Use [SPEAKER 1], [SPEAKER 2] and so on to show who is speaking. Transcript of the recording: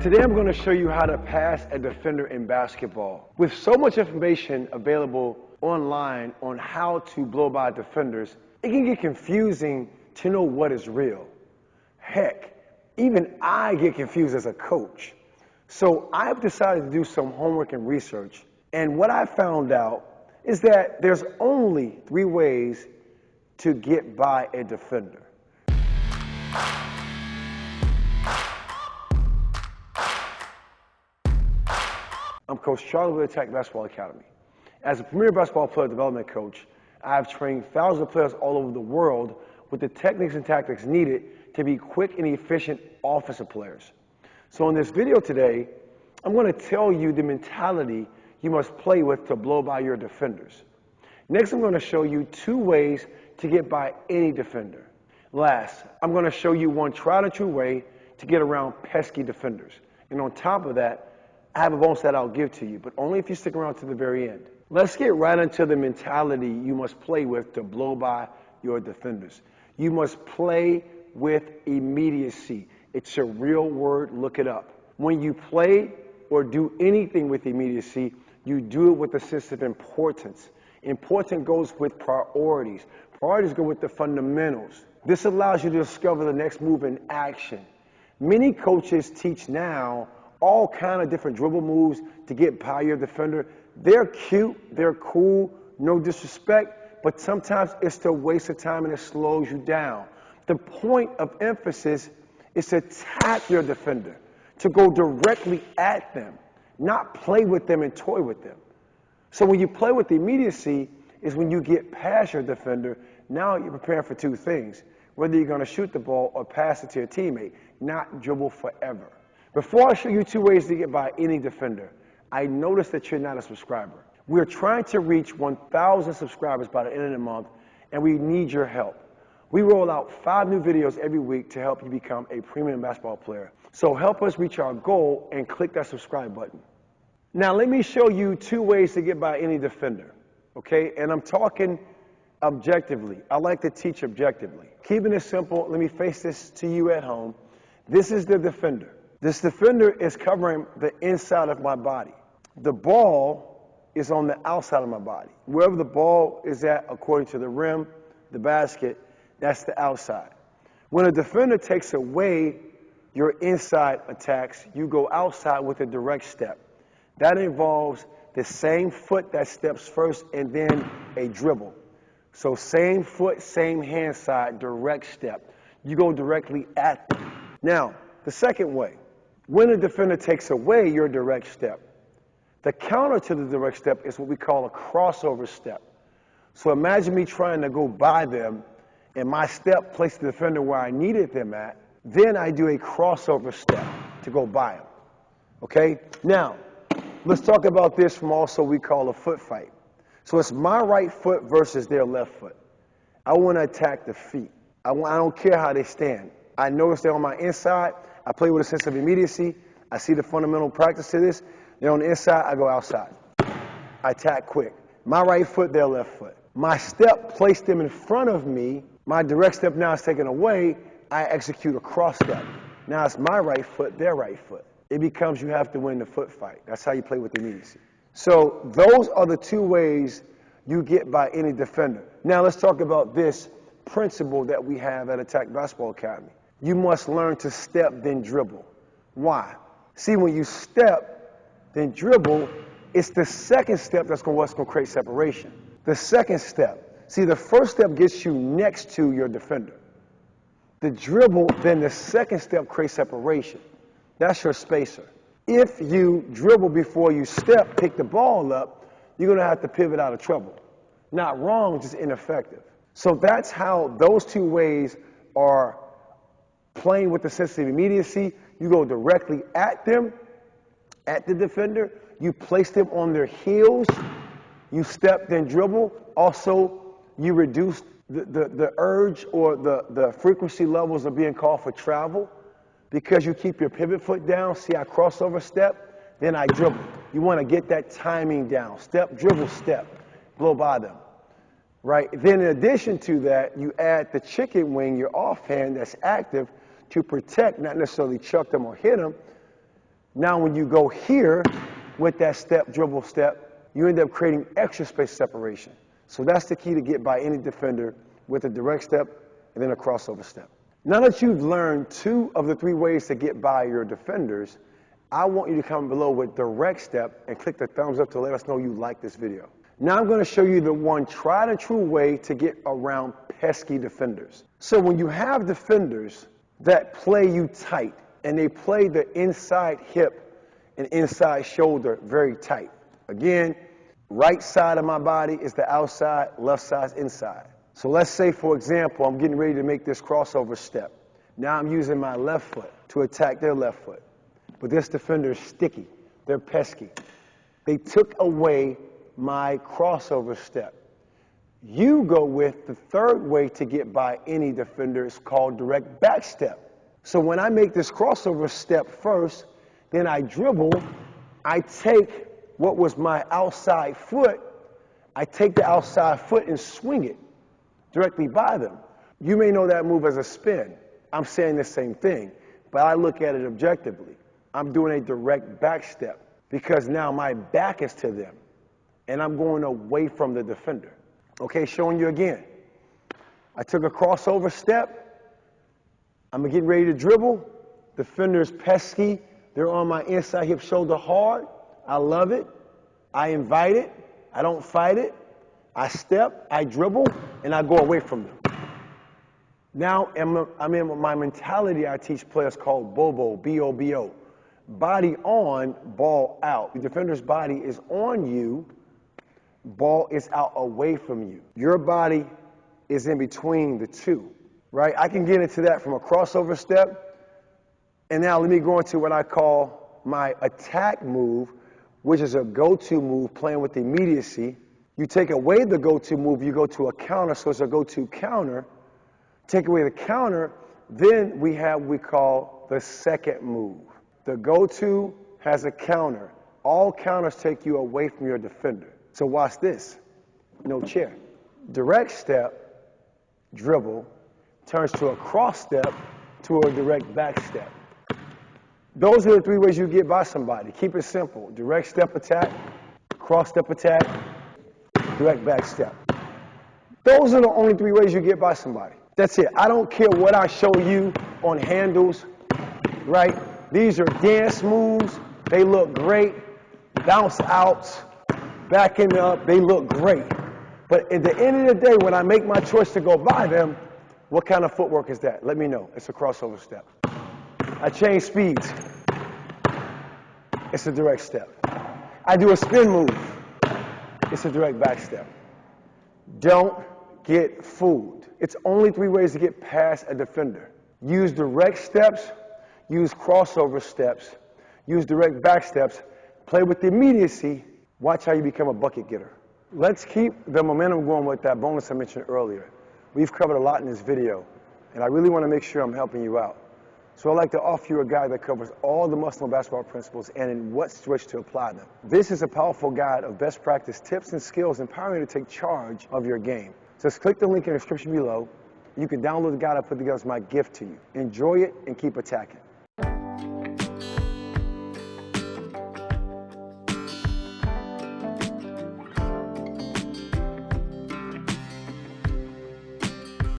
[SPEAKER 1] Today I'm going to show you how to pass a defender in basketball. With so much information available online on how to blow by defenders, it can get confusing to know what is real. Heck, even I get confused as a coach. So I've decided to do some homework and research, and what I found out is that there's only 3 ways to get by a defender. I'm Coach Charlie with AttackBball Academy. As a premier basketball player development coach, I've trained thousands of players all over the world with the techniques and tactics needed to be quick and efficient offensive players. So in this video today, I'm going to tell you the mentality you must play with to blow by your defenders. Next, I'm going to show you 2 ways to get by any defender. Last, I'm going to show you one tried and true way to get around pesky defenders. And on top of that, I have a bonus that I'll give to you, but only if you stick around to the very end. Let's get right into the mentality you must play with to blow by your defenders. You must play with immediacy. It's a real word, look it up. When you play or do anything with immediacy, you do it with a sense of importance. Importance goes with priorities. Priorities go with the fundamentals. This allows you to discover the next move in action. Many coaches teach now all kind of different dribble moves to get by your defender. They're cute, they're cool, no disrespect, but sometimes it's a waste of time and it slows you down. The point of emphasis is to tap your defender, to go directly at them, not play with them and toy with them. So when you play with immediacy is when you get past your defender. Now you're preparing for 2 things, whether you're going to shoot the ball or pass it to your teammate, not dribble forever. Before I show you 2 ways to get by any defender, I noticed that you're not a subscriber. We're trying to reach 1,000 subscribers by the end of the month, and we need your help. We roll out 5 new videos every week to help you become a premium basketball player. So help us reach our goal and click that subscribe button. Now let me show you 2 ways to get by any defender, okay? And I'm talking objectively. I like to teach objectively. Keeping it simple, let me face this to you at home. This is the defender. This defender is covering the inside of my body. The ball is on the outside of my body. Wherever the ball is at, according to the rim, the basket, that's the outside. When a defender takes away your inside attacks, you go outside with a direct step. That involves the same foot that steps first and then a dribble. So same foot, same hand side, direct step. You go directly at them. Now, the second way. When a defender takes away your direct step, the counter to the direct step is what we call a crossover step. So imagine me trying to go by them, and my step placed the defender where I needed them at. Then I do a crossover step to go by them. Okay? Now, let's talk about this from also we call a foot fight. So it's my right foot versus their left foot. I want to attack the feet. I don't care how they stand. I notice they're on my inside. I play with a sense of immediacy. I see the fundamental practice to this. They're on the inside, I go outside. I attack quick. My right foot, their left foot. My step placed them in front of me. My direct step now is taken away. I execute a cross step. Now it's my right foot, their right foot. It becomes you have to win the foot fight. That's how you play with immediacy. So those are the 2 ways you get by any defender. Now let's talk about this principle that we have at AttackBball Academy. You must learn to step, then dribble. Why? See, when you step, then dribble, it's the second step that's what's going to create separation. The second step. See, the first step gets you next to your defender. The dribble, then the second step creates separation. That's your spacer. If you dribble before you step, pick the ball up, you're going to have to pivot out of trouble. Not wrong, just ineffective. So that's how those 2 ways are playing with the sense of immediacy. You go directly at them, at the defender. You place them on their heels. You step, then dribble. Also, you reduce the urge or the frequency levels of being called for travel because you keep your pivot foot down. See, I crossover step, then I dribble. You want to get that timing down. Step, dribble, step. Blow by them. Right? Then in addition to that, you add the chicken wing, your offhand that's active, to protect, not necessarily chuck them or hit them, Now when you go here with that step, dribble step, you end up creating extra space separation. So that's the key to get by any defender with a direct step and then a crossover step. Now that you've learned 2 of the 3 ways to get by your defenders, I want you to comment below with direct step and click the thumbs up to let us know you like this video. Now I'm going to show you the one tried and true way to get around pesky defenders. So when you have defenders that play you tight and they play the inside hip and inside shoulder very tight. Again, right side of my body is the outside, left side is inside. So let's say, for example, I'm getting ready to make this crossover step. Now I'm using my left foot to attack their left foot. But this defender is sticky. They're pesky. They took away my crossover step. You go with the 3rd way to get by any defender. It's called direct back step. So when I make this crossover step first, then I dribble, I take what was my outside foot, I take the outside foot and swing it directly by them. You may know that move as a spin. I'm saying the same thing, but I look at it objectively. I'm doing a direct back step because now my back is to them and I'm going away from the defender. Okay, showing you again. I took a crossover step. I'm getting ready to dribble. Defender's pesky. They're on my inside hip shoulder hard. I love it. I invite it. I don't fight it. I step, I dribble, and I go away from them. Now I'm in my mentality I teach players called BOBO, B-O-B-O. Body on, ball out. The defender's body is on you, ball is out away from you. Your body is in between the 2, right? I can get into that from a crossover step. And now let me go into what I call my attack move, which is a go-to move playing with immediacy. You take away the go-to move, you go to a counter, so it's a go-to counter. Take away the counter, then we have what we call the second move. The go-to has a counter. All counters take you away from your defender. So watch this. No chair. Direct step, dribble, turns to a cross step to a direct back step. Those are the 3 ways you get by somebody. Keep it simple. Direct step attack, cross step attack, direct back step. Those are the only 3 ways you get by somebody. That's it. I don't care what I show you on handles, right? These are dance moves. They look great. Bounce outs, backing up, they look great. But at the end of the day, when I make my choice to go by them, what kind of footwork is that? Let me know. It's a crossover step. I change speeds. It's a direct step. I do a spin move. It's a direct back step. Don't get fooled. It's only 3 ways to get past a defender. Use direct steps, use crossover steps, use direct back steps, play with the immediacy, watch how you become a bucket getter. Let's keep the momentum going with that bonus I mentioned earlier. We've covered a lot in this video, and I really want to make sure I'm helping you out. So I'd like to offer you a guide that covers all the muscle and basketball principles and in what situation to apply them. This is a powerful guide of best practice tips and skills empowering you to take charge of your game. Just click the link in the description below. You can download the guide I put together as my gift to you. Enjoy it and keep attacking.